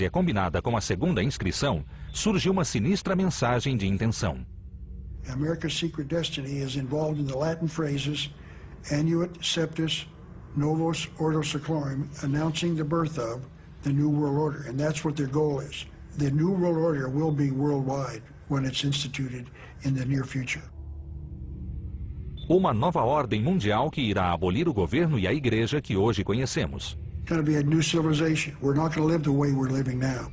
é combinada com a segunda inscrição, surge uma sinistra mensagem de intenção. America's secret destiny is involved in the Latin phrases Annuit Septis Novus Ordo Seclorum, announcing the birth of the New World Order, and that's what their goal is. The New World Order will be worldwide when it's instituted in the near future. Uma nova ordem mundial que irá abolir o governo e a igreja que hoje conhecemos. It's going to be a new civilization. We're not going to live the way we're living now.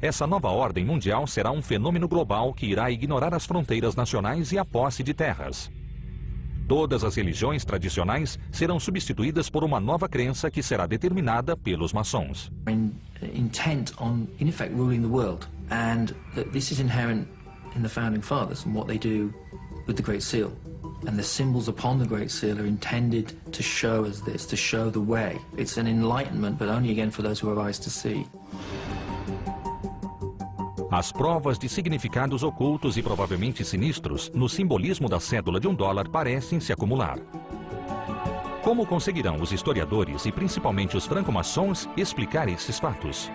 Essa nova ordem mundial será um fenômeno global que irá ignorar as fronteiras nacionais e a posse de terras. Todas as religiões tradicionais serão substituídas por uma nova crença que será determinada pelos maçons. Intent on, in effect, ruling the world, and this is inherent in the founding fathers and what they do with the Great Seal. And the symbols upon the Great Seal are intended to show us this, to show the way. It's an enlightenment, but only again for those who have eyes to see. As provas de significados ocultos e provavelmente sinistros no simbolismo da cédula de $1 parecem se acumular. Como conseguirão os historiadores e principalmente os franco-maçons explicar esses fatos?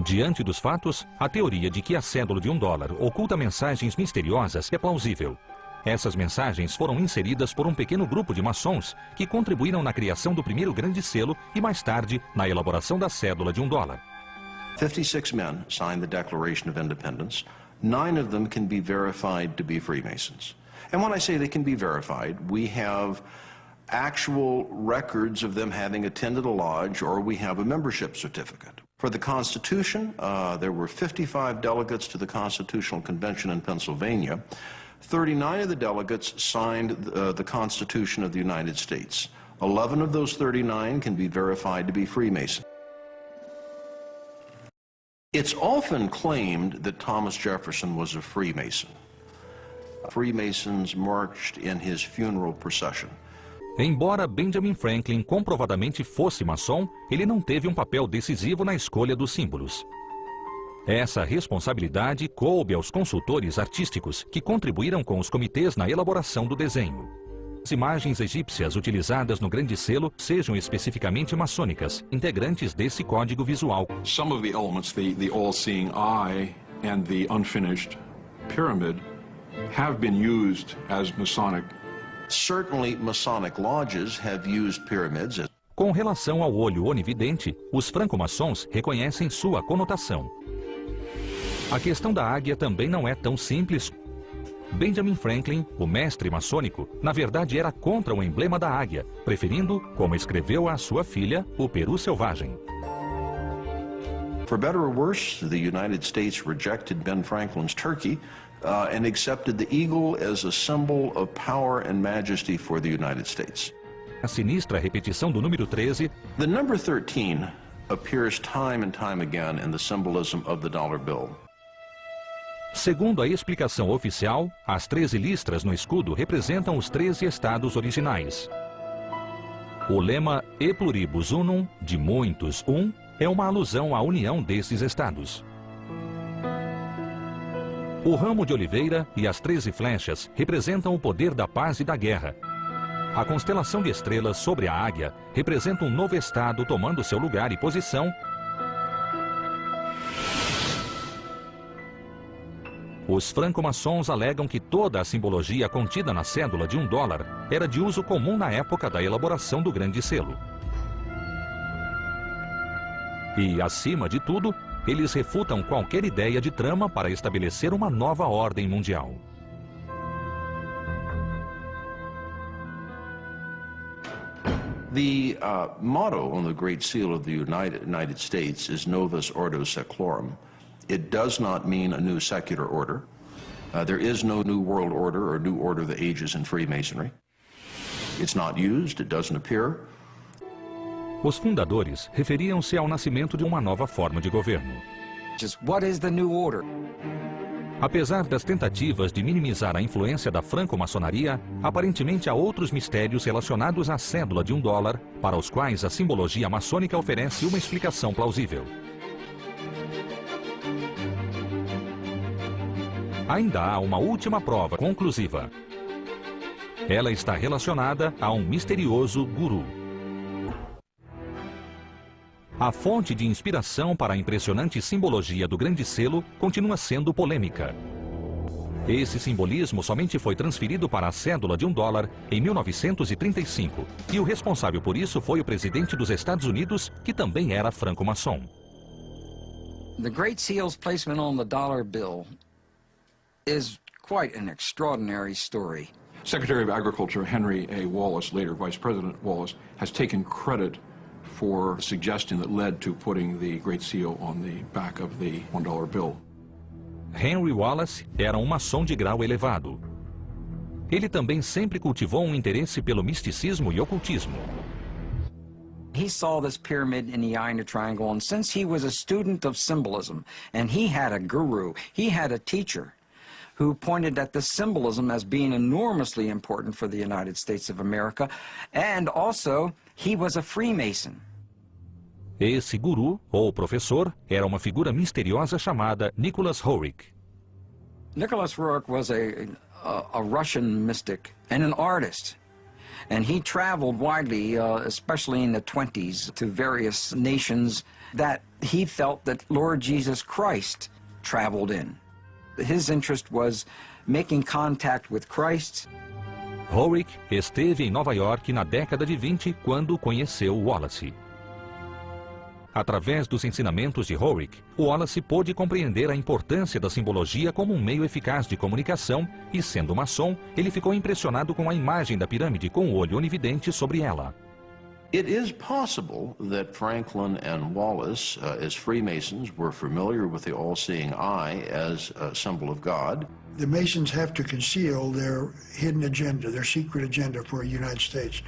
Diante dos fatos, a teoria de que a cédula de $1 oculta mensagens misteriosas é plausível. Essas mensagens foram inseridas por um pequeno grupo de maçons que contribuíram na criação do primeiro grande selo e mais tarde na elaboração da cédula de $1. 56 men signed the Declaration of Independence. 9 of them can be verified to be Freemasons. And when I say they can be verified, we have actual records of them having attended a lodge, or we have a membership certificate. For the Constitution, there were 55 delegates to the Constitutional Convention in Pennsylvania. 39 of the delegates signed the Constitution of the United States. 11 of those 39 can be verified to be Freemasons. It's often claimed that Thomas Jefferson was a Freemason. Freemasons marched in his funeral procession. Embora Benjamin Franklin comprovadamente fosse maçom, ele não teve um papel decisivo na escolha dos símbolos. Essa responsabilidade coube aos consultores artísticos que contribuíram com os comitês na elaboração do desenho. As imagens egípcias utilizadas no Grande Selo sejam especificamente maçônicas, integrantes desse código visual. Some of the elements, the all-seeing eye and the unfinished pyramid, have been used as Masonic. Certainly, Masonic lodges have used pyramids. Com relação ao olho onividente, os franco-maçons reconhecem sua conotação. A questão da águia também não é tão simples. Benjamin Franklin, o mestre maçônico, na verdade era contra o emblema da águia, preferindo, como escreveu a sua filha, o peru selvagem. For better or worse, the United States rejected Ben Franklin's turkey and accepted the eagle as a symbol of power and majesty for the United States. A sinistra repetição do número 13. The number 13 appears time and time again in the symbolism of the dollar bill. Segundo a explicação oficial, as 13 listras no escudo representam os 13 estados originais. O lema E pluribus unum, de muitos um, é uma alusão à união desses estados. O ramo de oliveira e as 13 flechas representam o poder da paz e da guerra. A constelação de estrelas sobre a águia representa um novo estado tomando seu lugar e posição. Os franco-maçons alegam que toda a simbologia contida na cédula de $1 era de uso comum na época da elaboração do Grande Selo. E, acima de tudo, eles refutam qualquer ideia de trama para estabelecer uma nova ordem mundial. The motto on the Great Seal of the United States is Novus Ordo Seclorum. It does not mean a new secular order. There is no new world order or new order of the ages in Freemasonry. It's not used, it doesn't appear. Os fundadores referiam-se ao nascimento de uma nova forma de governo. Just what is the new order? Apesar das tentativas de minimizar a influência da franco-maçonaria, aparentemente há outros mistérios relacionados à cédula de $1, para os quais a simbologia maçônica oferece uma explicação plausível. Ainda há uma última prova conclusiva. Ela está relacionada a um misterioso guru. A fonte de inspiração para a impressionante simbologia do grande selo continua sendo polêmica. Esse simbolismo somente foi transferido para a cédula de $1 em 1935, e o responsável por isso foi o presidente dos Estados Unidos, que também era franco-maçom. The Great Seal's placement on the dollar bill is quite an extraordinary story. Secretary of Agriculture Henry A. Wallace, later Vice President Wallace, has taken credit for the suggestion that led to putting the Great Seal on the back of the $1 bill. Henry Wallace era um maçom de grau elevado. Ele também sempre cultivou um interesse pelo misticismo e ocultismo. He saw this pyramid in the eye in the triangle, and since he was a student of symbolism, and he had a guru, he had a teacher who pointed at the symbolism as being enormously important for the United States of America, and also he was a Freemason. Esse guru, ou professor, era uma figura misteriosa chamada Nicholas Roerich. Nicholas Roerich was a Russian mystic and an artist. And he traveled widely, especially in the 20s, to various nations that he felt that Lord Jesus Christ traveled in. His interest was making contact with Christ. Roerich esteve em Nova York na década de 20 quando conheceu Wallace. Através dos ensinamentos de Roerich, Wallace pôde compreender a importância da simbologia como um meio eficaz de comunicação e, sendo maçom, ele ficou impressionado com a imagem da pirâmide com o olho onividente sobre ela. It is possible that Franklin and Wallace, as Freemasons, were familiar with the all-seeing eye as a symbol of God. The Masons have to conceal their hidden agenda, their secret agenda for the United States.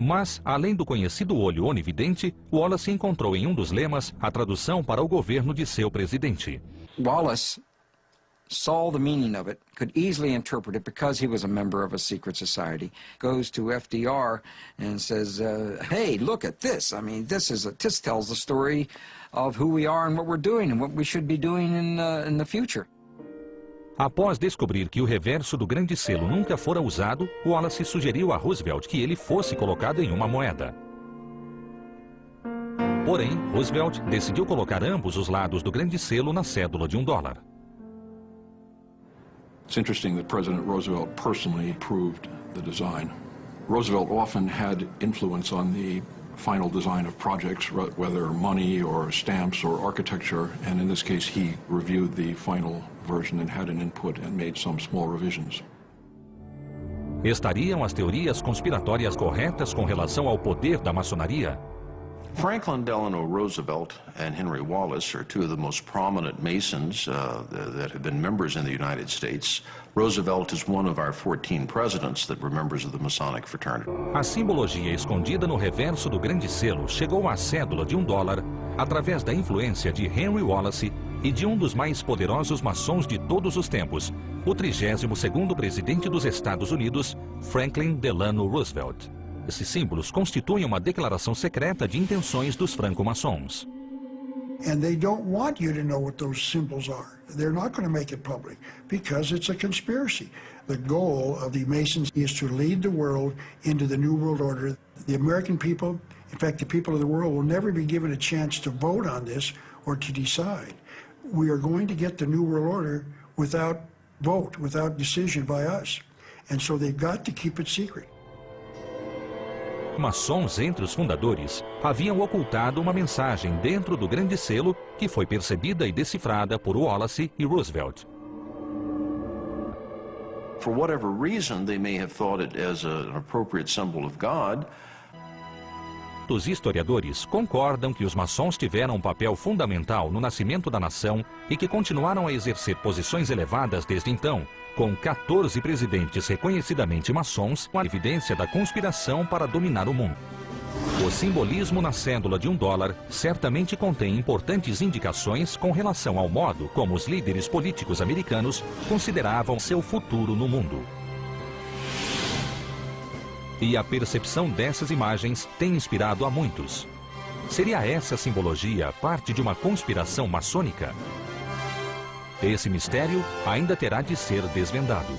Mas, além do conhecido olho onividente, Wallace encontrou em um dos lemas a tradução para o governo de seu presidente. Wallace saw the meaning of it, could easily interpret it because he was a member of a secret society. Goes to FDR and says, hey, look at this. I mean, this tells the story of who we are and what we're doing and what we should be doing in the future. Após descobrir que o reverso do grande selo nunca fora usado, Wallace sugeriu a Roosevelt que ele fosse colocado em uma moeda. Porém, Roosevelt decidiu colocar ambos os lados do grande selo na cédula de $1. It's interesting that President Roosevelt personally approved the design. Roosevelt often had influence on the final design of projects, whether money or stamps or architecture, and in this case he reviewed the final version and had an input and made some small revisions. Estariam as teorias conspiratórias corretas com relação ao poder da maçonaria? Franklin Delano Roosevelt and Henry Wallace are two of the most prominent Masons that have been members in the United States. Roosevelt is one of our 14 presidents that were members of the Masonic fraternity. A simbologia escondida no reverso do grande selo chegou à cédula de $1 através da influência de Henry Wallace e de um dos mais poderosos maçons de todos os tempos, o 32º presidente dos Estados Unidos, Franklin Delano Roosevelt. Esses símbolos constituem uma declaração secreta de intenções dos franco-maçons. And they don't want you to know what those symbols are. They're not going to make it public because it's a conspiracy. The goal of the Masons is to lead the world into the New World Order. The American people, in fact, the people of the world, will never be given a chance to vote on this or to decide. We are going to get the New World Order without vote, without decision by us. And so they've got to keep it secret. Maçons entre os fundadores haviam ocultado uma mensagem dentro do grande selo que foi percebida e decifrada por Wallace e Roosevelt. For whatever reason, they may have thought it as an appropriate symbol of God. Os historiadores concordam que os maçons tiveram um papel fundamental no nascimento da nação e que continuaram a exercer posições elevadas desde então, com 14 presidentes reconhecidamente maçons, com a evidência da conspiração para dominar o mundo. O simbolismo na cédula de $1 certamente contém importantes indicações com relação ao modo como os líderes políticos americanos consideravam seu futuro no mundo. E a percepção dessas imagens tem inspirado a muitos. Seria essa simbologia parte de uma conspiração maçônica? Esse mistério ainda terá de ser desvendado.